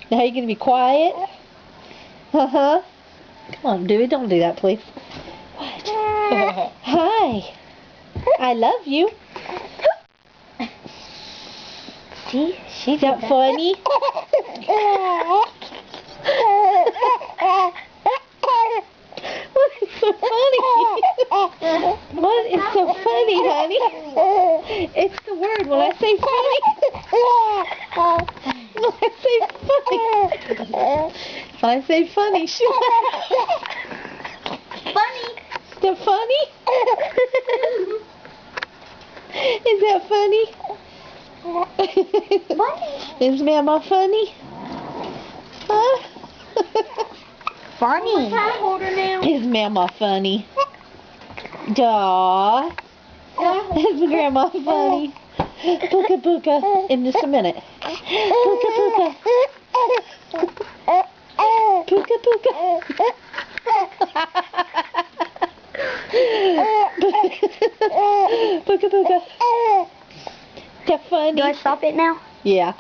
Now you're going to be quiet? Uh-huh. Come on, Dewey, don't do that, please. What? Hi. I love you. See? She's that funny? What is so funny? What is so funny, honey? It's the word. When I say funny, when I say funny, she Funny. Is that funny? Is that funny? Funny. Is Mama funny? Huh? Funny. Is Mama funny? Duh. Is Grandma funny? Puka puka. In just a minute. Puka puka. Puka puka. Puka puka. That funny? Do I stop it now? Yeah.